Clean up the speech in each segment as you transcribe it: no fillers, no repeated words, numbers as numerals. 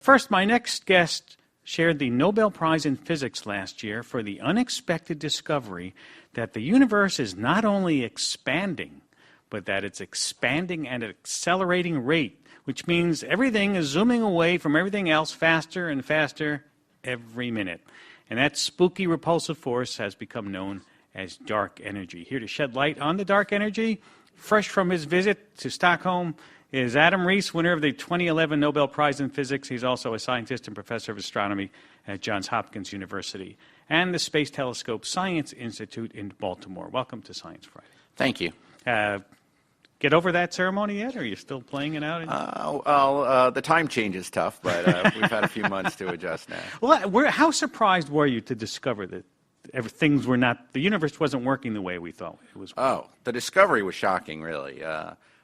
First, my next guest shared the Nobel Prize in Physics last year for the unexpected discovery that the universe is not only expanding, but that it's expanding at an accelerating rate, which means everything is zooming away from everything else faster and faster every minute. And that spooky repulsive force has become known as dark energy. Here to shed light on the dark energy, fresh from his visit to Stockholm, is Adam Riess, winner of the 2011 Nobel Prize in Physics. He's also a scientist and professor of astronomy at Johns Hopkins University and the Space Telescope Science Institute in Baltimore. Welcome to Science Friday. Thank you. Get over that ceremony yet, or are you still playing it out? The time change is tough, but we've had a few months to adjust now. Well, how surprised were you to discover that the universe wasn't working the way we thought it was working? Oh, the discovery was shocking, really.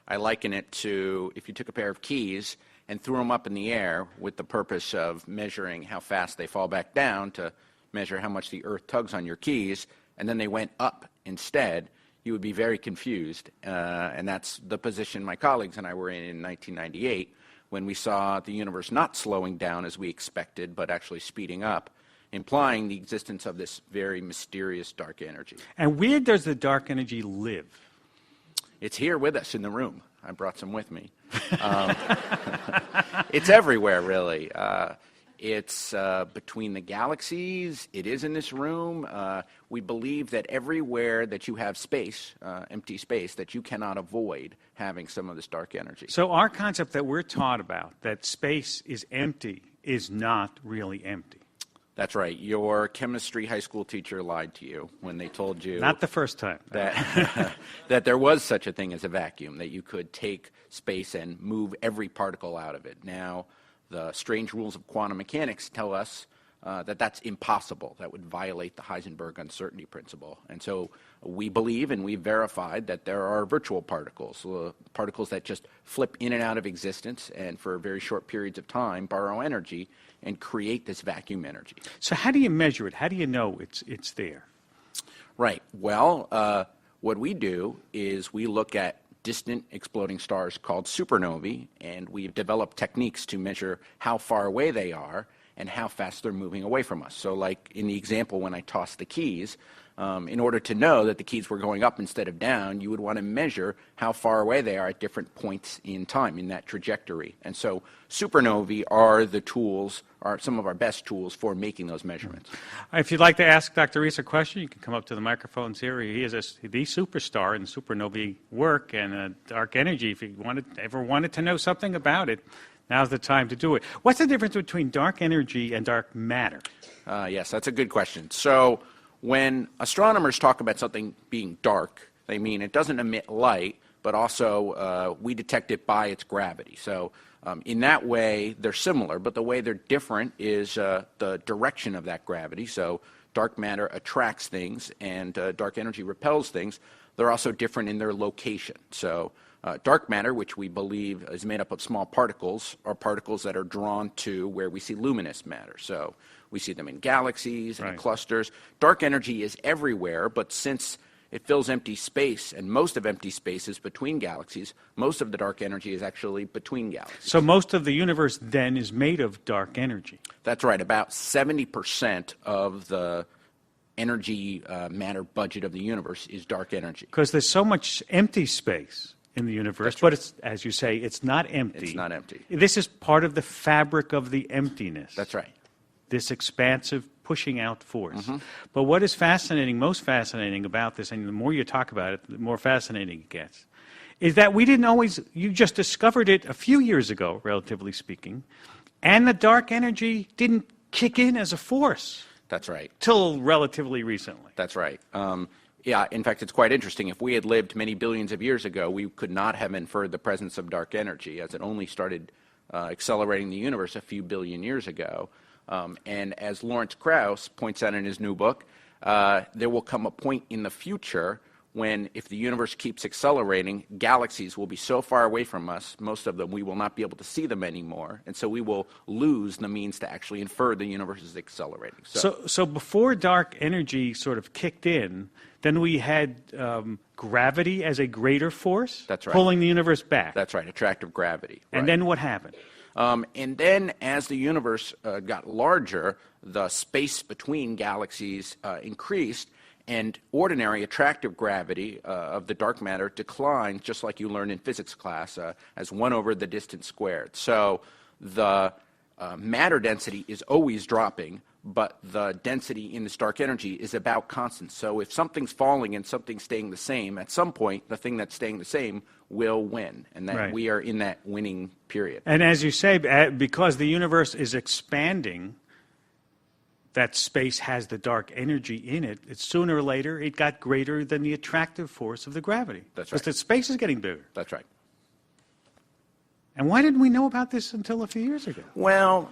I liken it to if you took a pair of keys and threw them up in the air with the purpose of measuring how fast they fall back down to measure how much the earth tugs on your keys, and then they went up instead, you would be very confused. And that's the position my colleagues and I were in 1998 when we saw the universe not slowing down as we expected, but actually speeding up, implying the existence of this very mysterious dark energy. And where does the dark energy live? It's here with us in the room. I brought some with me. It's everywhere, really. It's between the galaxies. It is in this room. We believe that everywhere that you have space, empty space, that you cannot avoid having some of this dark energy. So our concept that we're taught about, that space is empty, is not really empty. That's right. Your chemistry high school teacher lied to you when they told you... Not the first time. That, that there was such a thing as a vacuum, that you could take space and move every particle out of it. Now, the strange rules of quantum mechanics tell us that that's impossible. That would violate the Heisenberg uncertainty principle. And so we believe, and we've verified, that there are virtual particles, particles that just flip in and out of existence and for very short periods of time borrow energy and create this vacuum energy. So how do you measure it? How do you know it's there? Right. Well, what we do is we look at distant exploding stars called supernovae, and we've developed techniques to measure how far away they are and how fast they're moving away from us. So like in the example when I tossed the keys, in order to know that the keys were going up instead of down, you would want to measure how far away they are at different points in time in that trajectory. And so supernovae are the tools, are some of our best tools for making those measurements. If you'd like to ask Dr. Riess a question, you can come up to the microphones here. He is the superstar in supernovae work and dark energy. If you ever wanted to know something about it, now's the time to do it. What's the difference between dark energy and dark matter? Yes, that's a good question. So when astronomers talk about something being dark, they mean it doesn't emit light, but also we detect it by its gravity. So in that way, they're similar, but the way they're different is the direction of that gravity. So dark matter attracts things, and dark energy repels things. They're also different in their location. So dark matter, which we believe is made up of small particles, are particles that are drawn to where we see luminous matter. So we see them in galaxies and clusters. Dark energy is everywhere, but since it fills empty space, and most of empty space is between galaxies, most of the dark energy is actually between galaxies. So most of the universe then is made of dark energy. That's right. About 70% of the energy matter budget of the universe is dark energy. Because there's so much empty space in the universe, but it's, as you say, it's not empty. It's not empty. This is part of the fabric of the emptiness. That's right. This expansive pushing out force. But what is fascinating, most fascinating about this, and the more you talk about it, the more fascinating it gets, is that we didn't always, you just discovered it a few years ago, relatively speaking, and the dark energy didn't kick in as a force. That's right. Till relatively recently. That's right. Yeah, in fact, it's quite interesting. If we had lived many billions of years ago, we could not have inferred the presence of dark energy, as it only started accelerating the universe a few billion years ago. And as Lawrence Krauss points out in his new book, there will come a point in the future when, if the universe keeps accelerating, galaxies will be so far away from us, most of them, we will not be able to see them anymore, and so we will lose the means to actually infer the universe is accelerating. So before dark energy sort of kicked in, then we had gravity as a greater force? That's right. Pulling the universe back? That's right, attractive gravity. And then what happened? And then as the universe got larger, the space between galaxies increased, and ordinary attractive gravity of the dark matter declines, just like you learned in physics class, as 1 over the distance squared. So the matter density is always dropping, but the density in this dark energy is about constant. So if something's falling and something's staying the same, at some point, the thing that's staying the same will win, and that Right. we are in that winning period. And as you say, because the universe is expanding, that space has the dark energy in it. It's sooner or later, it got greater than the attractive force of the gravity. That's right. Because the space is getting bigger. That's right. And why didn't we know about this until a few years ago? Well,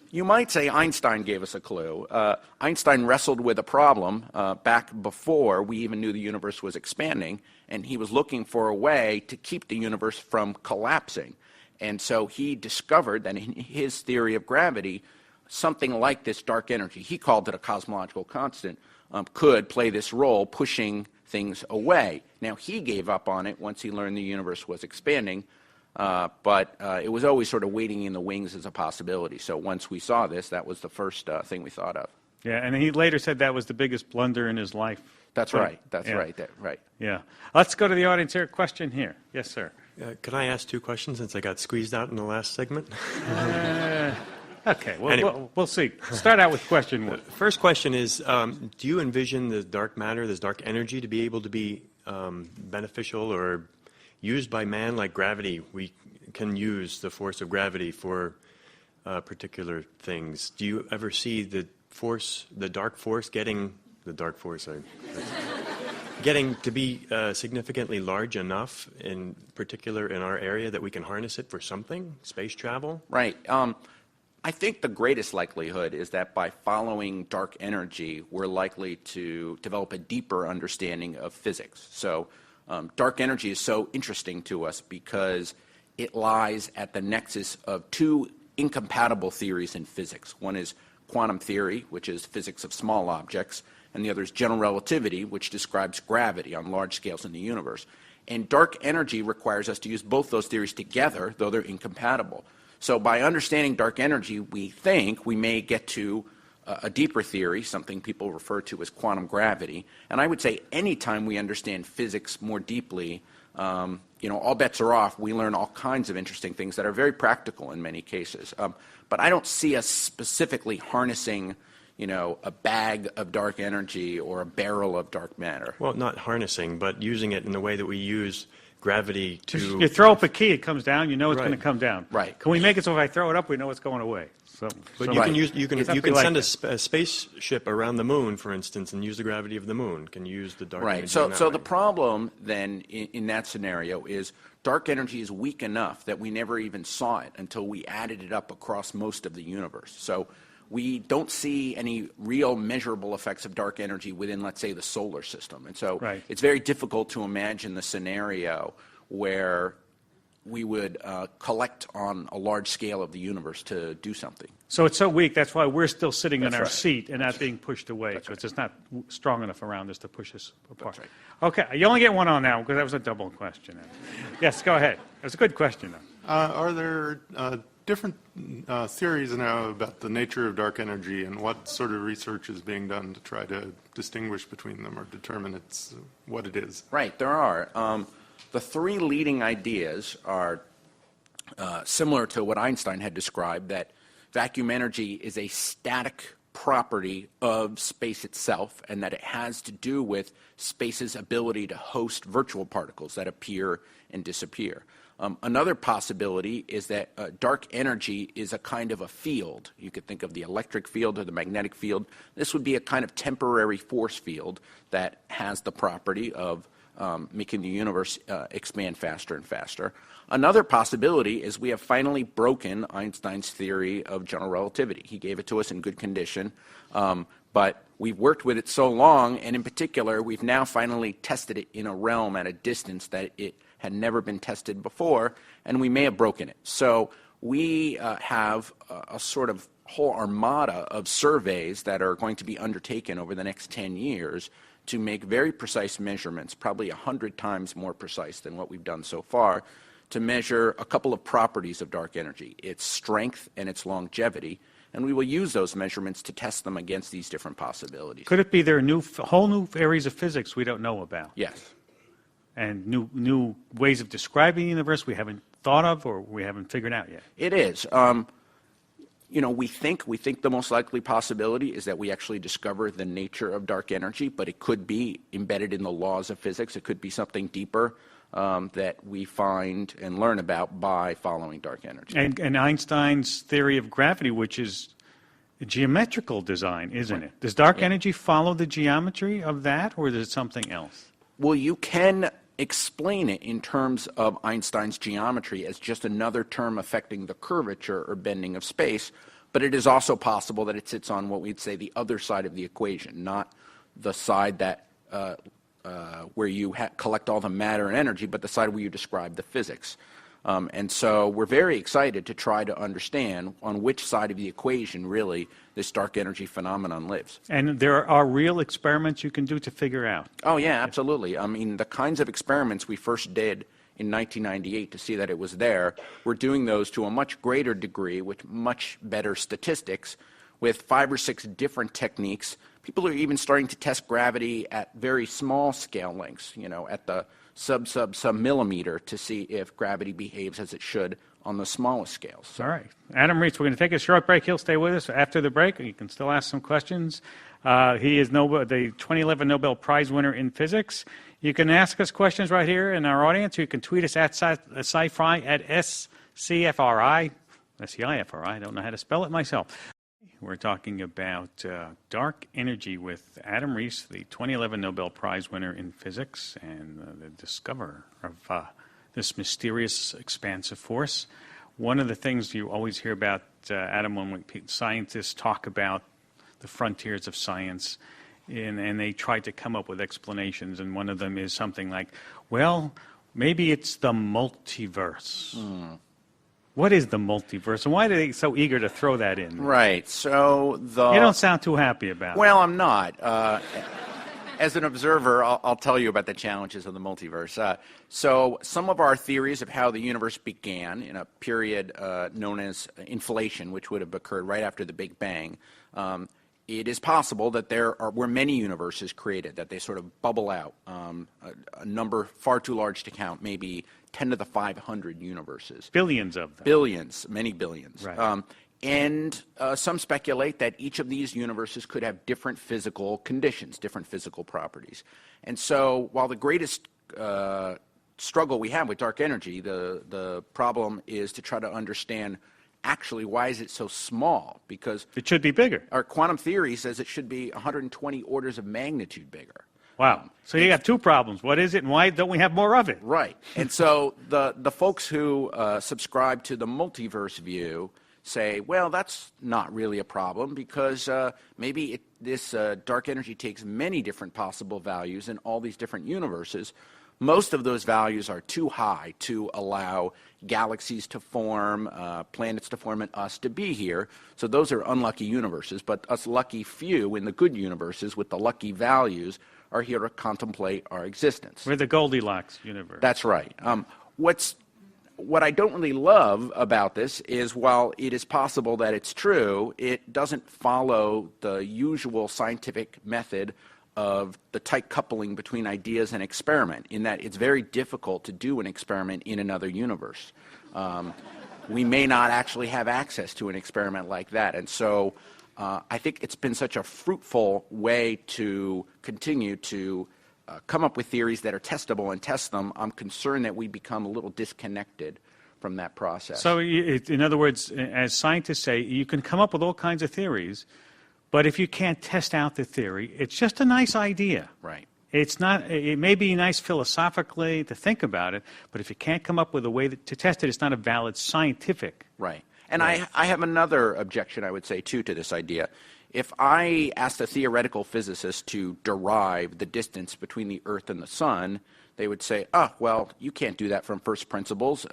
you might say Einstein gave us a clue. Einstein wrestled with a problem back before we even knew the universe was expanding, and he was looking for a way to keep the universe from collapsing. And so he discovered that in his theory of gravity, something like this dark energy, he called it a cosmological constant, could play this role pushing things away. Now, he gave up on it once he learned the universe was expanding, but it was always sort of waiting in the wings as a possibility. So once we saw this, that was the first thing we thought of. Yeah, and he later said that was the biggest blunder in his life. That's right. That's yeah. right. Right. Yeah. Let's go to the audience here. Question here. Yes, sir. Can I ask 2 questions since I got squeezed out in the last segment? Okay, well, Anyway. we'll see. Start out with question 1. First question is, do you envision the dark matter, this dark energy, to be able to be beneficial or used by man like gravity? We can use the force of gravity for particular things. Do you ever see the dark force getting to be significantly large enough, in particular in our area, that we can harness it for something, space travel? Right. I think the greatest likelihood is that by following dark energy, we're likely to develop a deeper understanding of physics. So dark energy is so interesting to us because it lies at the nexus of 2 incompatible theories in physics. One is quantum theory, which is physics of small objects, and the other is general relativity, which describes gravity on large scales in the universe. And dark energy requires us to use both those theories together, though they're incompatible. So by understanding dark energy, we think we may get to a deeper theory, something people refer to as quantum gravity. And I would say anytime we understand physics more deeply, all bets are off. We learn all kinds of interesting things that are very practical in many cases. But I don't see us specifically harnessing, a bag of dark energy or a barrel of dark matter. Well, not harnessing, but using it in the way that we use gravity to... You throw up a key, it comes down, you know it's Right. going to come down. Right. Can we make it so if I throw it up, we know it's going away? But you can Something like send that. a spaceship around the moon, for instance, and use the gravity of the moon. Can use the dark energy. Right. So in that the way. problem then in that scenario is dark energy is weak enough that we never even saw it until we added it up across most of the universe. So we don't see any real measurable effects of dark energy within, let's say, the solar system. And so Right. it's very difficult to imagine the scenario where we would collect on a large scale of the universe to do something. So it's so weak, that's why we're still sitting in That's our right. seat and not being pushed away, because it's not strong enough around us to push us apart. That's Okay, you only get one on now, because that was a double question. Yes, go ahead. It was a good question, though. Are there different theories now about the nature of dark energy, and what sort of research is being done to try to distinguish between them or determine what it is? Right, there are. The 3 leading ideas are similar to what Einstein had described, that vacuum energy is a static property of space itself, and that it has to do with space's ability to host virtual particles that appear and disappear. Another possibility is that dark energy is a kind of a field. You could think of the electric field or the magnetic field. This would be a kind of temporary force field that has the property of making the universe expand faster and faster. Another possibility is we have finally broken Einstein's theory of general relativity. He gave it to us in good condition, but we've worked with it so long, and in particular, we've now finally tested it in a realm at a distance that it had never been tested before, and we may have broken it. So we have a sort of whole armada of surveys that are going to be undertaken over the next 10 years to make very precise measurements, probably 100 times more precise than what we've done so far, to measure a couple of properties of dark energy, its strength and its longevity, and we will use those measurements to test them against these different possibilities. Could it be there are whole new areas of physics we don't know about? Yes. And new ways of describing the universe we haven't thought of or we haven't figured out yet? It is. We think the most likely possibility is that we actually discover the nature of dark energy, but it could be embedded in the laws of physics. It could be something deeper that we find and learn about by following dark energy. And Einstein's theory of gravity, which is a geometrical design, isn't it? Does dark energy follow the geometry of that, or is it something else? Well, you can explain it in terms of Einstein's geometry as just another term affecting the curvature or bending of space, but it is also possible that it sits on what we'd say the other side of the equation, not the side that where you collect all the matter and energy, but the side where you describe the physics. And so we're very excited to try to understand on which side of the equation really this dark energy phenomenon lives. And there are real experiments you can do to figure out? Oh, yeah, absolutely. I mean, the kinds of experiments we first did in 1998 to see that it was there, we're doing those to a much greater degree with much better statistics with 5 or 6 different techniques. People are even starting to test gravity at very small scale lengths, at the sub millimeter to see if gravity behaves as it should on the smallest scales. So. All right. Adam Riess, we're going to take a short break. He'll stay with us after the break. You can still ask some questions. He is the 2011 Nobel Prize winner in physics. You can ask us questions right here in our audience. You can tweet us at sci-fi at SCFRI. SCIFRI. I don't know how to spell it myself. We're talking about dark energy with Adam Riess, the 2011 Nobel Prize winner in physics and the discoverer of this mysterious expansive force. One of the things you always hear about, Adam, when scientists talk about the frontiers of science, and they try to come up with explanations, and one of them is something like, well, maybe it's the multiverse. What is the multiverse, and why are they so eager to throw that in? Right. So You don't sound too happy about it. Well, I'm not. As an observer, I'll tell you about the challenges of the multiverse. So some of our theories of how the universe began in a period known as inflation, which would have occurred right after the Big Bang, it is possible that there were many universes created, that they sort of bubble out, a number far too large to count, maybe 10 to the 500 universes. Billions of them. Billions, many billions. Right. And some speculate that each of these universes could have different physical conditions, different physical properties. And so while the greatest struggle we have with dark energy, the problem is to try to understand actually why is it so small, because it should be bigger. Our quantum theory says it should be 120 orders of magnitude bigger. Wow. So you have two problems. What is it, and why don't we have more of it? Right. And so the folks who subscribe to the multiverse view say, well, that's not really a problem, because maybe this dark energy takes many different possible values in all these different universes. Most of those values are too high to allow galaxies to form, planets to form, and us to be here. So those are unlucky universes, but us lucky few in the good universes with the lucky values are here to contemplate our existence. We're the Goldilocks universe. That's right. What I don't really love about this is, while it is possible that it's true, it doesn't follow the usual scientific method of the tight coupling between ideas and experiment, in that it's very difficult to do an experiment in another universe. We may not actually have access to an experiment like that. And so I think it's been such a fruitful way to continue to come up with theories that are testable and test them. I'm concerned that we become a little disconnected from that process. So in other words, as scientists say, you can come up with all kinds of theories, but if you can't test out the theory, it's just a nice idea. Right. It's not. It may be nice philosophically to think about it, but if you can't come up with a way to test it, it's not a valid scientific. Right. And I have another objection, I would say, too, to this idea. If I asked a theoretical physicist to derive the distance between the Earth and the Sun, they would say, well, you can't do that from first principles.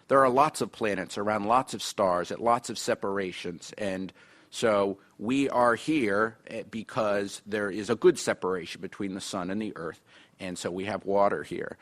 There are lots of planets around lots of stars at lots of separations, and so we are here because there is a good separation between the Sun and the Earth, and so we have water here.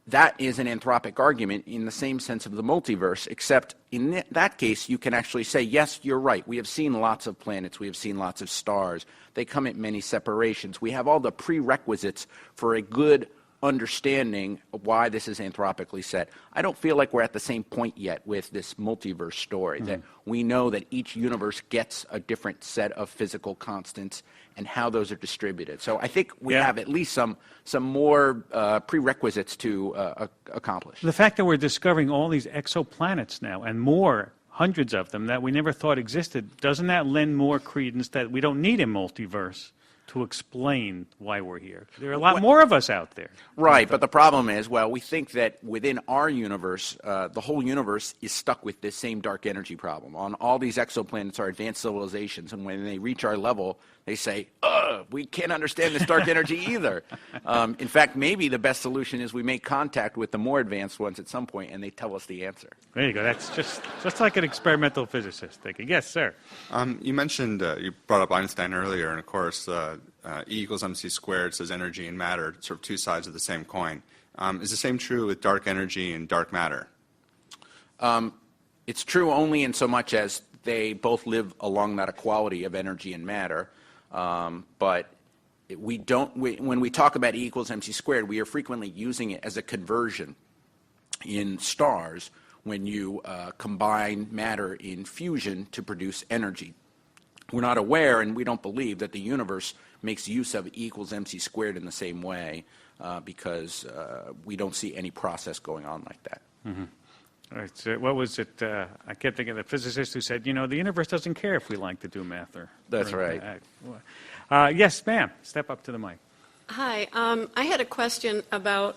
that is an anthropic argument in the same sense of the multiverse, except in that case, you can actually say, yes, you're right. We have seen lots of planets. We have seen lots of stars. They come at many separations. We have all the prerequisites for a good understanding of why this is anthropically set. I don't feel like we're at the same point yet with this multiverse story, that we know that each universe gets a different set of physical constants and how those are distributed. So I think we have at least some more prerequisites to accomplish. The fact that we're discovering all these exoplanets now and more, hundreds of them, that we never thought existed, doesn't that lend more credence that we don't need a multiverse to explain why we're here? There are a lot more of us out there. Right, but the problem is, well, we think that within our universe, the whole universe is stuck with this same dark energy problem. On all these exoplanets are advanced civilizations, and when they reach our level, they say, we can't understand this dark energy either. In fact, maybe the best solution is we make contact with the more advanced ones at some point, and they tell us the answer. There you go. That's just like an experimental physicist thinking. Yes, sir. You mentioned, you brought up Einstein earlier, and of course, E = mc squared says energy and matter, sort of two sides of the same coin. Is the same true with dark energy and dark matter? It's true only in so much as they both live along that equality of energy and matter. But we don't, when we talk about E = mc squared, we are frequently using it as a conversion in stars when you combine matter in fusion to produce energy. We're not aware, and we don't believe, that the universe makes use of E = mc squared in the same way because we don't see any process going on like that. Mm-hmm. All right, so what was it? I kept thinking of the physicist who said, you know, the universe doesn't care if we like to do math or. That's right. Yes, ma'am. Step up to the mic. Hi. I had a question about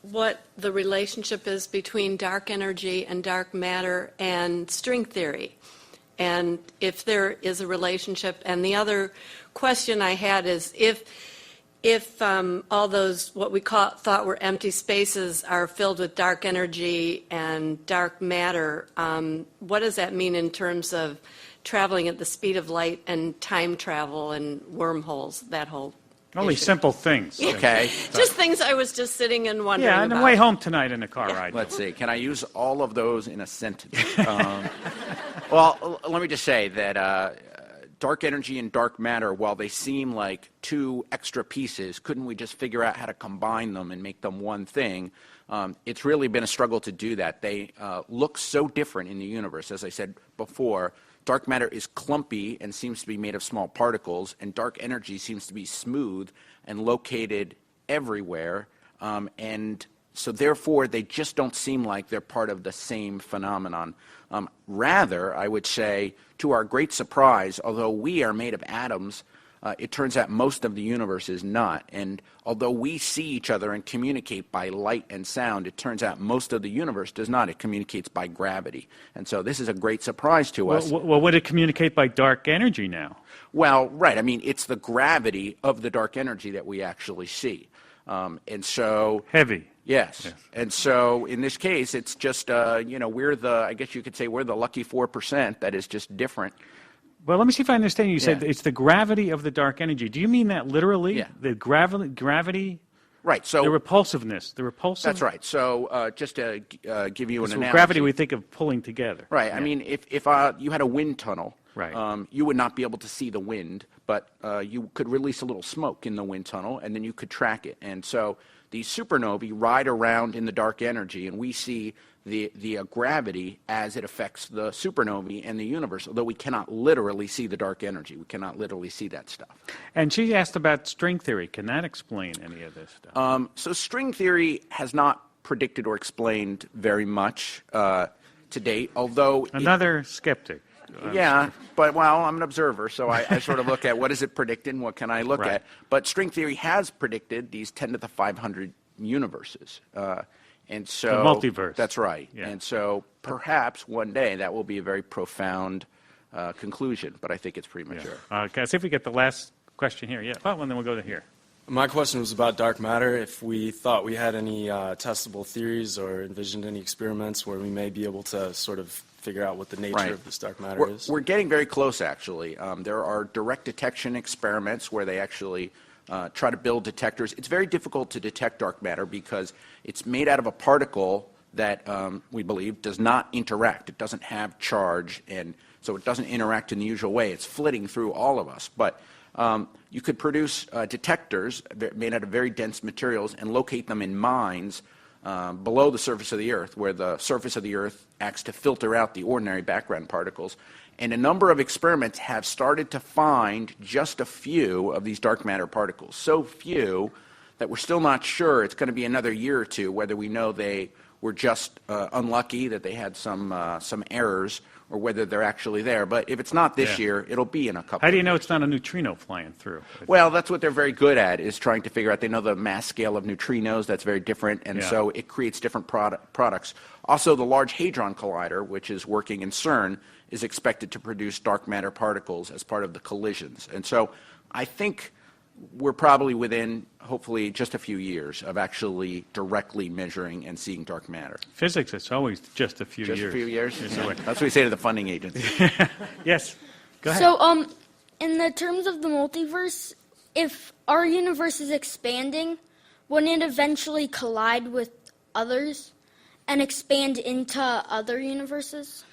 what the relationship is between dark energy and dark matter and string theory, and if there is a relationship. And the other question I had is if all those what we thought were empty spaces are filled with dark energy and dark matter, what does that mean in terms of traveling at the speed of light and time travel and wormholes, that whole Only issue? Simple things. Okay. Just things I was just sitting and wondering Yeah, on the about. way home tonight in the car ride. Let's see. Can I use all of those in a sentence? Well, let me just say that dark energy and dark matter, while they seem like two extra pieces, couldn't we just figure out how to combine them and make them one thing? It's really been a struggle to do that. They look so different in the universe. As I said before, dark matter is clumpy and seems to be made of small particles, and dark energy seems to be smooth and located everywhere. And so therefore, they just don't seem like they're part of the same phenomenon. Rather, I would say, to our great surprise, although we are made of atoms, it turns out most of the universe is not. And although we see each other and communicate by light and sound, it turns out most of the universe does not. It communicates by gravity. And so this is a great surprise to us. Well, would it communicate by dark energy now? Well, right. I mean, it's the gravity of the dark energy that we actually see. And so... Heavy. Yes. And so in this case, it's just, we're I guess you could say we're the lucky 4% that is just different. Well, let me see if I understand. You said it's the gravity of the dark energy. Do you mean that literally? Yeah. The gravity? Right. So the repulsiveness. The repulsive? That's right. So just to give you an analogy. Gravity we think of pulling together. Right. Yeah. I mean, if you had a wind tunnel, right. You would not be able to see the wind, but you could release a little smoke in the wind tunnel, and then you could track it. And so these supernovae ride around in the dark energy, and we see the gravity as it affects the supernovae and the universe, although we cannot literally see the dark energy. We cannot literally see that stuff. And she asked about string theory. Can that explain any of this stuff? So string theory has not predicted or explained very much to date, although... Another skeptic. Yeah, but, well, I'm an observer, so I sort of look at what is it predicted and what can I look at. But string theory has predicted these 10 to the 500 universes. And so the multiverse. That's right. Yeah. And so perhaps one day that will be a very profound conclusion, but I think it's premature. Yeah. Okay, see if we get the last question here. Yeah, well, and then we'll go to here. My question was about dark matter. If we thought we had any testable theories or envisioned any experiments where we may be able to sort of figure out what the nature of this dark matter is. We're getting very close, actually. There are direct detection experiments where they actually try to build detectors. It's very difficult to detect dark matter because it's made out of a particle that we believe does not interact. It doesn't have charge, and so it doesn't interact in the usual way. It's flitting through all of us. But you could produce detectors made out of very dense materials and locate them in mines below the surface of the Earth, where the surface of the Earth acts to filter out the ordinary background particles. And a number of experiments have started to find just a few of these dark matter particles. So few that we're still not sure. It's going to be another year or two whether we know they were just unlucky, that they had some errors, or whether they're actually there. But if it's not this year, it'll be in a couple. How do you know it's not a neutrino flying through? Well, that's what they're very good at, is trying to figure out. They know the mass scale of neutrinos. That's very different, and so it creates different products. Also, the Large Hadron Collider, which is working in CERN, is expected to produce dark matter particles as part of the collisions. And so I think we're probably within, hopefully, just a few years of actually directly measuring and seeing dark matter. Physics, it's always just a few years. Just a few years? Yeah. That's what we say to the funding agencies. Yes, go ahead. So, in the terms of the multiverse, if our universe is expanding, wouldn't it eventually collide with others and expand into other universes?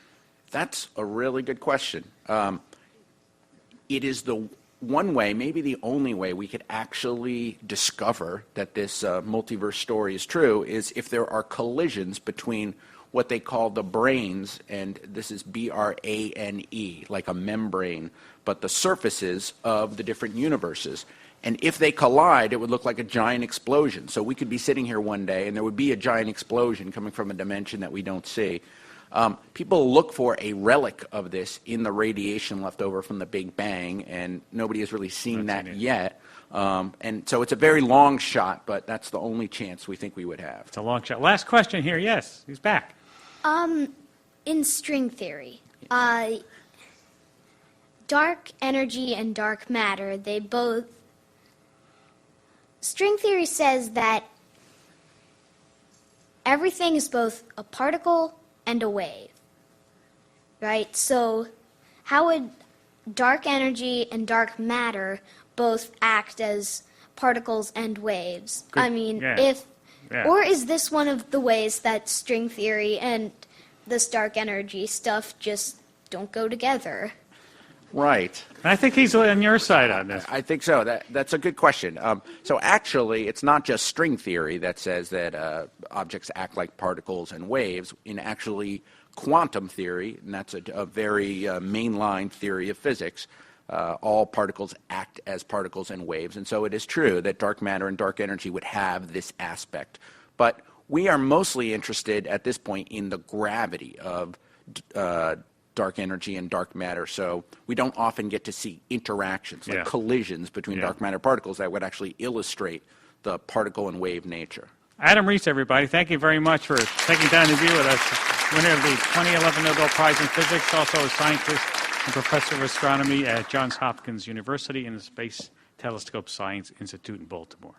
That's a really good question. It is the one way, maybe the only way, we could actually discover that this multiverse story is true is if there are collisions between what they call the branes, and this is B-R-A-N-E, like a membrane, but the surfaces of the different universes. And if they collide, it would look like a giant explosion. So we could be sitting here one day, and there would be a giant explosion coming from a dimension that we don't see. People look for a relic of this in the radiation left over from the Big Bang, and nobody has really seen that yet. And so it's a very long shot, but that's the only chance we think we would have. It's a long shot. Last question here. Yes, he's back. In string theory, dark energy and dark matter, string theory says that everything is both a particle and a wave, right? So how would dark energy and dark matter both act as particles and waves? Good. I mean, Yeah. or is this one of the ways that string theory and this dark energy stuff just don't go together? Right. I think he's on your side on this. I think so. That's a good question. So actually, it's not just string theory that says that objects act like particles and waves. In actually quantum theory, and that's a very mainline theory of physics, all particles act as particles and waves. And so it is true that dark matter and dark energy would have this aspect. But we are mostly interested at this point in the gravity of dark energy and dark matter, so we don't often get to see interactions, like collisions between dark matter particles that would actually illustrate the particle and wave nature. Adam Riess, everybody, thank you very much for taking time to be with us. Winner of the 2011 Nobel Prize in Physics, also a scientist and professor of astronomy at Johns Hopkins University in the Space Telescope Science Institute in Baltimore.